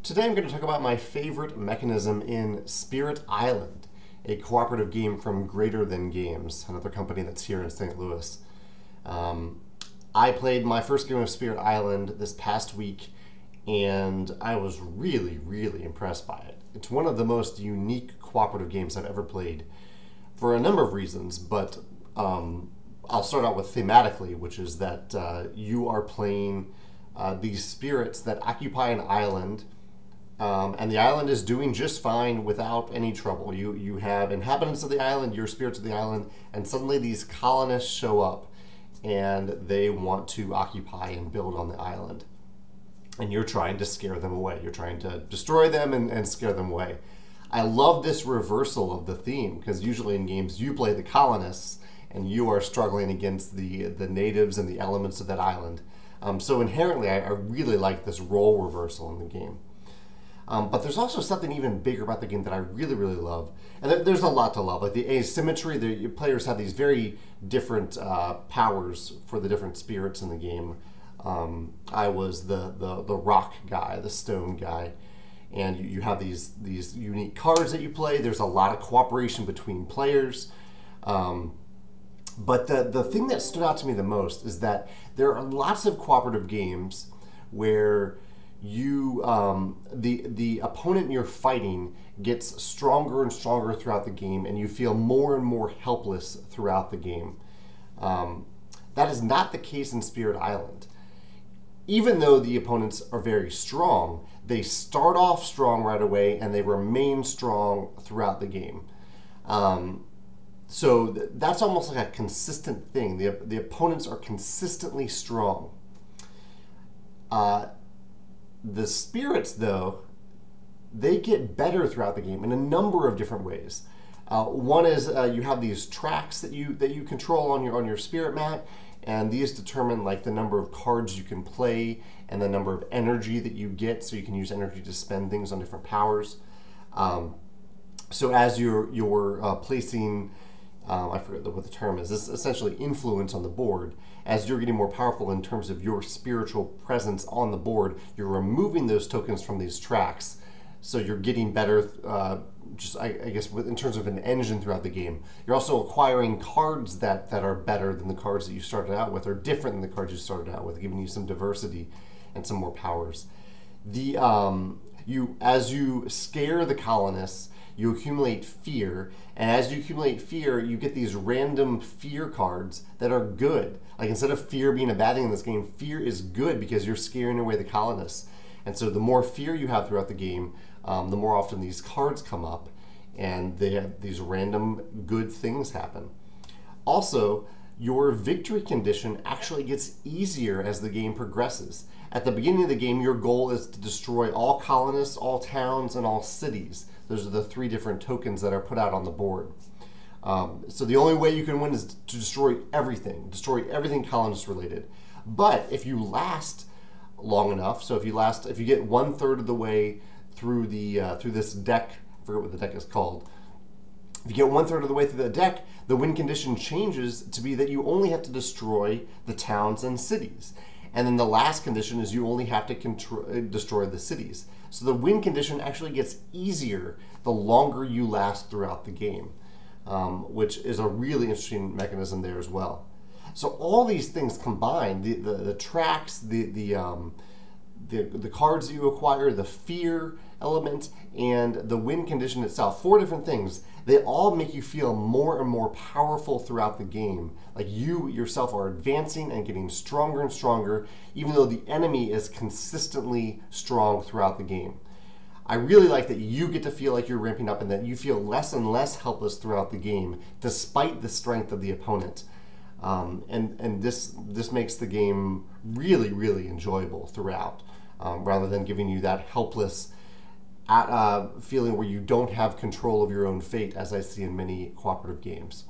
Today I'm going to talk about my favorite mechanism in Spirit Island, a cooperative game from Greater Than Games, another company that's here in St. Louis. I played my first game of Spirit Island this past week, and I was really impressed by it. It's one of the most unique cooperative games I've ever played for a number of reasons, but I'll start out with thematically, which is that you are playing these spirits that occupy an island, and the island is doing just fine without any trouble. You have inhabitants of the island, your spirits of the island, and suddenly these colonists show up and they want to occupy and build on the island. And you're trying to scare them away. You're trying to destroy them and scare them away. I love this reversal of the theme, because usually in games you play the colonists and you are struggling against the natives and the elements of that island. So inherently I really like this role reversal in the game. But there's also something even bigger about the game that I really love. And there's a lot to love. Like the asymmetry, the players have these very different powers for the different spirits in the game. I was the rock guy, the stone guy. And you have these unique cards that you play. There's a lot of cooperation between players. But the thing that stood out to me the most is that there are lots of cooperative games where you the opponent you're fighting gets stronger and stronger throughout the game, and you feel more and more helpless throughout the game. That is not the case in Spirit Island. Even though the opponents are very strong, they start off strong right away and they remain strong throughout the game. So that's almost like a consistent thing. The opponents are consistently strong. The spirits, though, they get better throughout the game in a number of different ways. One is you have these tracks that you control on your spirit mat, and these determine like the number of cards you can play and the number of energy that you get, so you can use energy to spend things on different powers. So as you're placing, I forget what the term is, this is essentially influence on the board. As you're getting more powerful in terms of your spiritual presence on the board, you're removing those tokens from these tracks. So you're getting better, I guess, in terms of an engine throughout the game. You're also acquiring cards that are better than the cards that you started out with, or different than the cards you started out with, giving you some diversity and some more powers. As you scare the colonists, you accumulate fear, and as you accumulate fear, you get these random fear cards that are good. Like, instead of fear being a bad thing in this game, fear is good because you're scaring away the colonists. And so the more fear you have throughout the game, the more often these cards come up, and they have these random good things happen. Also, your victory condition actually gets easier as the game progresses. At the beginning of the game, your goal is to destroy all colonists, all towns, and all cities. Those are the 3 different tokens that are put out on the board. So the only way you can win is to destroy everything colonist related. But if you last long enough, so if you get 1/3 of the way through through this deck, I forget what the deck is called. If you get 1/3 of the way through the deck, the win condition changes to be that you only have to destroy the towns and cities. And then the last condition is you only have to destroy the cities. So the win condition actually gets easier the longer you last throughout the game, which is a really interesting mechanism there as well. So all these things combined, the tracks, the cards that you acquire, the fear element, and the win condition itself, 4 different things, they all make you feel more and more powerful throughout the game. Like you yourself are advancing and getting stronger and stronger, even though the enemy is consistently strong throughout the game. I really like that you get to feel like you're ramping up and that you feel less and less helpless throughout the game, despite the strength of the opponent. And this makes the game really enjoyable throughout, rather than giving you that helpless feeling where you don't have control of your own fate, as I see in many cooperative games.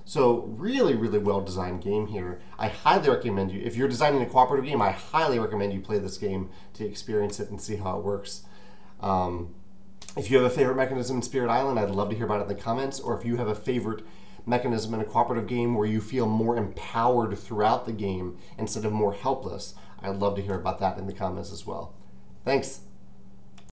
So really well designed game here. I highly recommend you, if you're designing a cooperative game, I highly recommend you play this game to experience it and see how it works. If you have a favorite mechanism in Spirit Island, I'd love to hear about it in the comments, or if you have a favorite mechanism in a cooperative game where you feel more empowered throughout the game instead of more helpless, I'd love to hear about that in the comments as well. Thanks.